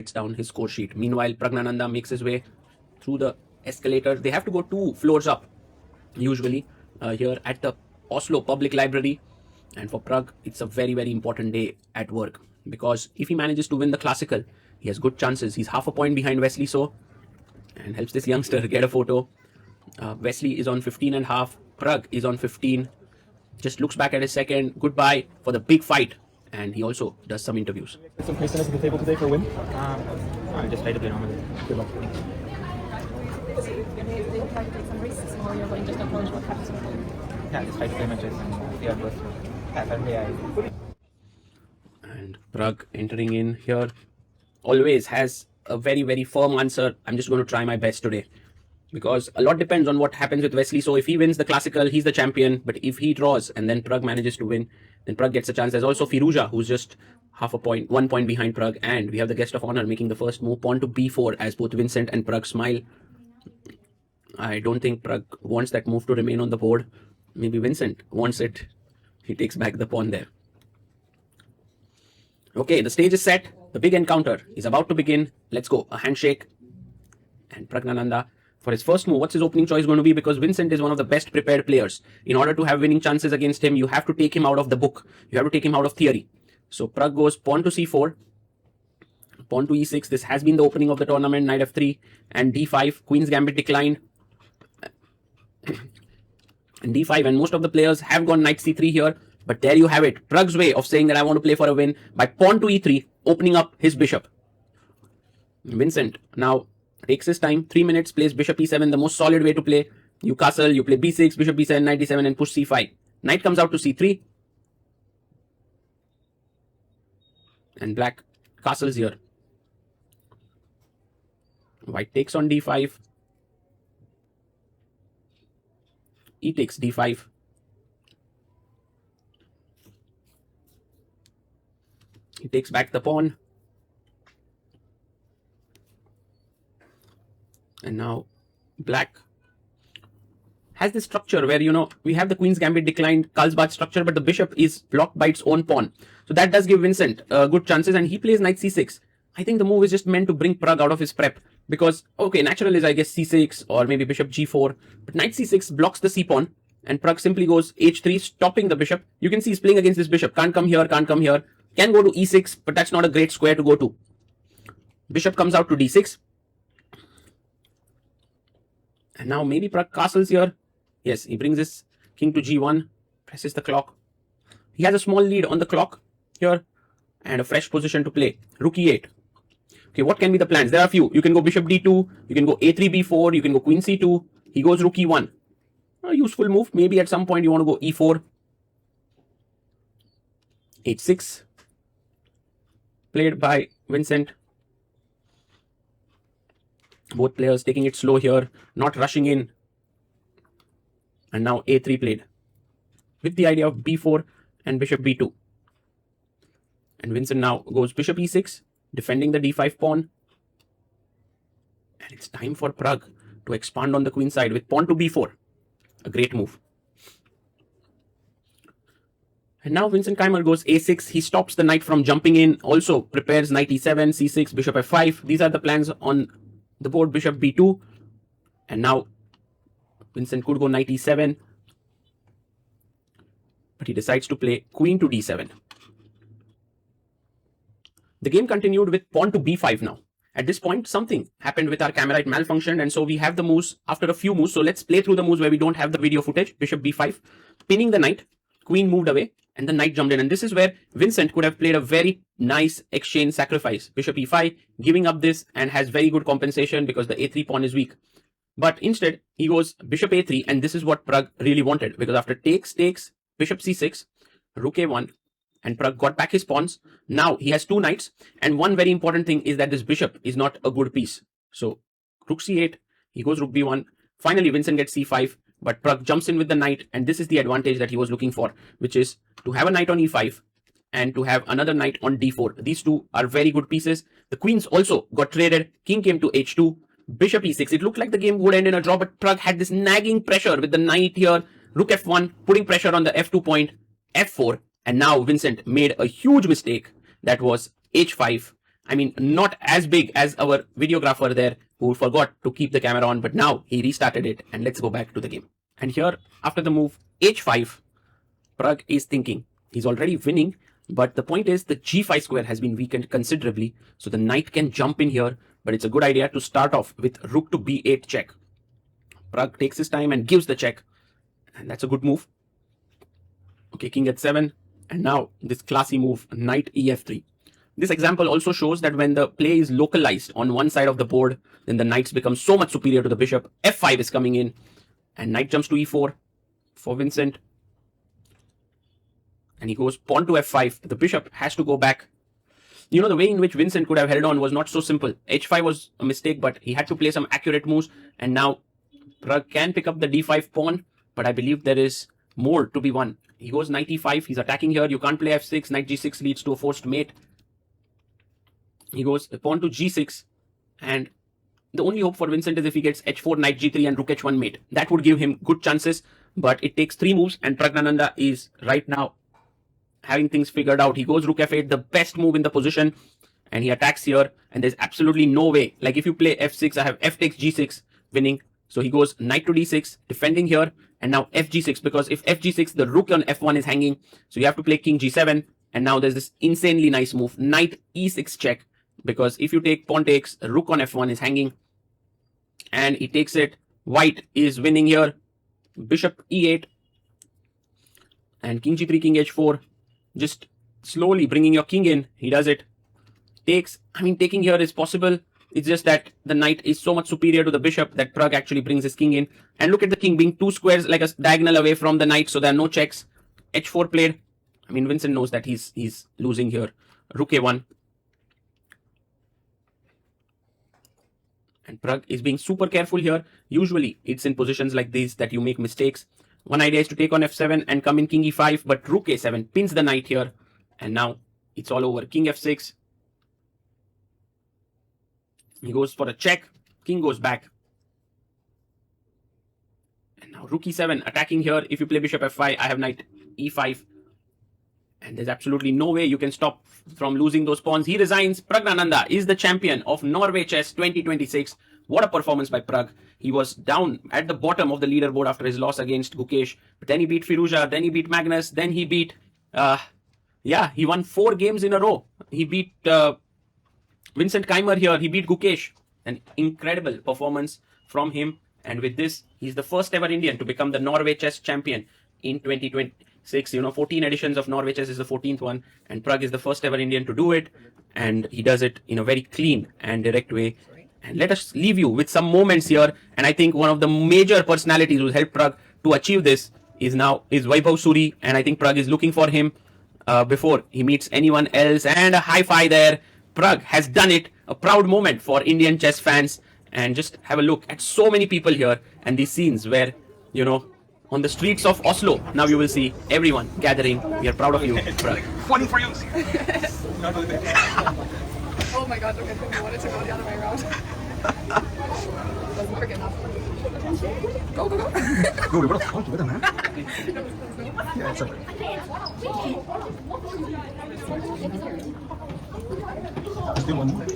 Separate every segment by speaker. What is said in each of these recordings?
Speaker 1: writes down his score sheet. Meanwhile, Pragnananda makes his way through the escalator. They have to go 2 floors up, usually, here at the Oslo Public Library. And for Prag, it's a very, very important day at work, because if he manages to win the classical, he has good chances. He's half a point behind Wesley So, and helps this youngster get a photo. Wesley is on 15.5. Prag is on 15. Just looks back at his second. Goodbye for the big fight. And he also does some interviews.
Speaker 2: Some craziness at the table today for a win?
Speaker 3: I just try to play normally.
Speaker 2: Good luck.
Speaker 3: Yeah, just try to play matches and see how it goes.
Speaker 1: And Prag entering in here always has a very, very firm answer. I'm just going to try my best today, because a lot depends on what happens with Wesley. So if he wins the classical, he's the champion. But if he draws and then Prag manages to win, then Prag gets a chance. There's also Firuza, who's just half a point, 1 point behind Prag. And we have the guest of honor making the first move, pawn to b4, as both Vincent and Prag smile. I don't think Prag wants that move to remain on the board. Maybe Vincent wants it. He takes back the pawn there. Okay, the stage is set. The big encounter is about to begin. Let's go. A handshake. And Pragnananda, for his first move, what's his opening choice going to be? Because Vincent is one of the best prepared players. In order to have winning chances against him, you have to take him out of the book. You have to take him out of theory. So Prag goes pawn to c4, pawn to e6. This has been the opening of the tournament. Knight f3 and d5. Queen's gambit declined. And d5, and most of the players have gone knight c3 here. But there you have it. Prag's way of saying that I want to play for a win by pawn to e3, opening up his bishop. Vincent now takes his time, 3 minutes, plays bishop e7, the most solid way to play. You castle, you play b6, bishop b7, knight d7, and push c5. Knight comes out to c3. And black castles here. White takes on d5. E takes d5. He takes back the pawn. And now black has this structure where, we have the Queen's Gambit declined, Carlsbad structure, but the bishop is blocked by its own pawn. So that does give Vincent good chances, and he plays knight c6. I think the move is just meant to bring Prag out of his prep, because, okay, natural is, I guess, c6 or maybe bishop g4, but knight c6 blocks the c pawn, and Prag simply goes h3, stopping the bishop. You can see he's playing against this bishop. Can't come here, can't come here. Can go to e6, but that's not a great square to go to. Bishop comes out to d6. And now maybe Prag castles here. Yes, he brings his king to g1, presses the clock. He has a small lead on the clock here, and a fresh position to play. Rook e8. Okay, what can be the plans? There are a few. You can go bishop d2, you can go a3, b4, you can go queen c2. He goes rook e1. A useful move. Maybe at some point you want to go e4. h6. Played by Vincent. Both players taking it slow here, not rushing in. And now a3 played, with the idea of b4 and bishop b2. And Vincent now goes bishop e6, defending the d5 pawn. And it's time for Prag to expand on the queen side with pawn to b4. A great move. And now Vincent Keimer goes a6. He stops the knight from jumping in. Also prepares knight e7, c6, bishop f5. These are the plans on the board. Bishop b2. And now Vincent could go knight e7. But he decides to play queen to d7. The game continued with pawn to b5 now. At this point, something happened with our camera. It malfunctioned, and so we have the moves after a few moves. So let's play through the moves where we don't have the video footage. Bishop b5, pinning the knight. Queen moved away, and the knight jumped in. And this is where Vincent could have played a very nice exchange sacrifice. Bishop e5, giving up this, and has very good compensation because the a3 pawn is weak. But instead, he goes bishop a3, and this is what Prag really wanted, because after takes, bishop c6, rook a1, and Prag got back his pawns. Now he has 2 knights, and one very important thing is that this bishop is not a good piece. So rook c8, he goes rook b1. Finally, Vincent gets c5, but Prag jumps in with the knight, and this is the advantage that he was looking for, which is to have a knight on e5 and to have another knight on d4. These two are very good pieces. The queens also got traded. King came to h2, bishop e6. It looked like the game would end in a draw, but Prag had this nagging pressure with the knight here. Rook f1, putting pressure on the f2 point, f4. And now Vincent made a huge mistake. That was h5. I mean, not as big as our videographer there who forgot to keep the camera on, but now he restarted it. And let's go back to the game. And here, after the move h5, Pragg is thinking he's already winning, but the point is the g5 square has been weakened considerably, so the knight can jump in here, but it's a good idea to start off with rook to b8 check. Pragg takes his time and gives the check, and that's a good move. Okay, king h7, and now this classy move, knight ef3. This example also shows that when the play is localized on one side of the board, then the knights become so much superior to the bishop. f5 is coming in, and knight jumps to e4 for Vincent. And he goes pawn to f5. The bishop has to go back. You know, the way in which Vincent could have held on was not so simple. h5 was a mistake, but he had to play some accurate moves. And now Pragg can pick up the d5 pawn, but I believe there is more to be won. He goes knight e5. He's attacking here. You can't play f6. Knight g6 leads to a forced mate. He goes pawn to g6. And the only hope for Vincent is if he gets h4, knight g3 and rook h1 mate. That would give him good chances, but it takes 3 moves, and Praggnanandhaa is right now having things figured out. He goes rook f8, the best move in the position, and he attacks here, and there's absolutely no way. Like if you play f6, I have f takes g6 winning. So he goes knight to d6, defending here, and now f g6, because if f g6, the rook on f1 is hanging, so you have to play king g7, and now there's this insanely nice move, knight e6 check, because if you take pawn takes, rook on f1 is hanging, and he takes it. White is winning here, bishop e8, and king g3, king h4, just slowly bringing your king in. He does it. Takes, I mean, taking here is possible. It's just that the knight is so much superior to the bishop that Pragg actually brings his king in. And look at the king being 2 squares like a diagonal away from the knight, so there are no checks. h4 played. I mean, Vincent knows that he's losing here. Rook a1. And Pragg is being super careful here. Usually, it's in positions like these that you make mistakes. One idea is to take on f7 and come in king e5, but rook a7 pins the knight here. And now it's all over. King f6. He goes for a check. King goes back. And now rook e7 attacking here. If you play bishop f5, I have knight e5. And there's absolutely no way you can stop from losing those pawns. He resigns. Praggnanandhaa is the champion of Norway Chess 2026. What a performance by Pragg. He was down at the bottom of the leaderboard after his loss against Gukesh. But then he beat Firouzja, then he beat Magnus, then he beat... he won 4 games in a row. He beat Vincent Keimer here. He beat Gukesh. An incredible performance from him. And with this, he's the first ever Indian to become the Norway Chess champion in 2026. 14 editions of Norway Chess is the 14th one. And Pragg is the first ever Indian to do it. And he does it in a very clean and direct way. And let us leave you with some moments here. And I think one of the major personalities who helped Pragg to achieve this is Vaibhav Suri. And I think Pragg is looking for him before he meets anyone else. And a high-five there. Pragg has done it. A proud moment for Indian chess fans. And just have a look at so many people here. And these scenes where, on the streets of Oslo, now you will see everyone gathering. We are proud of you, Pragg.
Speaker 3: One for you.
Speaker 4: Oh my god, okay, I wanted to go the other way around. Wasn't quick enough. Go, go, go.
Speaker 3: Go, we both talk together, man. Yeah, it's okay. Let's do one more.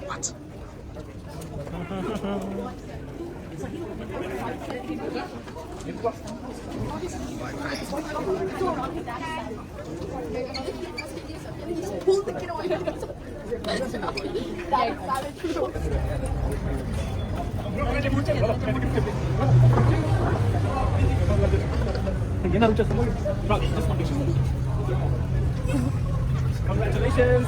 Speaker 3: What?
Speaker 2: Congratulations.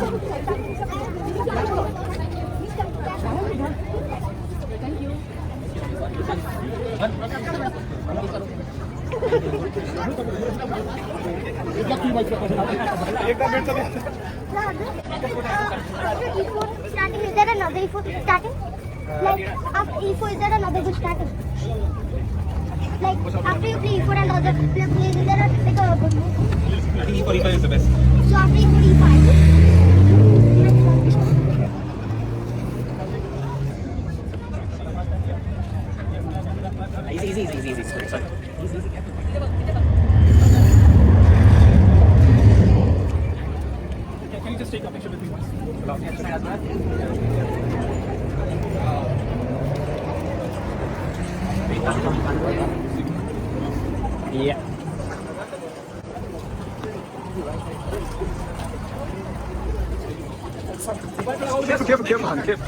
Speaker 5: After E4 starting, is there another E4 starting? Like after E4, is there another good starting? Like after you play E4 and other player plays, is there a good move?
Speaker 3: I think E4 is the best.
Speaker 5: So after E4, E5.
Speaker 1: Easy. Sorry.
Speaker 2: Can you just take a picture with me once?
Speaker 1: Yeah.
Speaker 2: Careful, man, careful.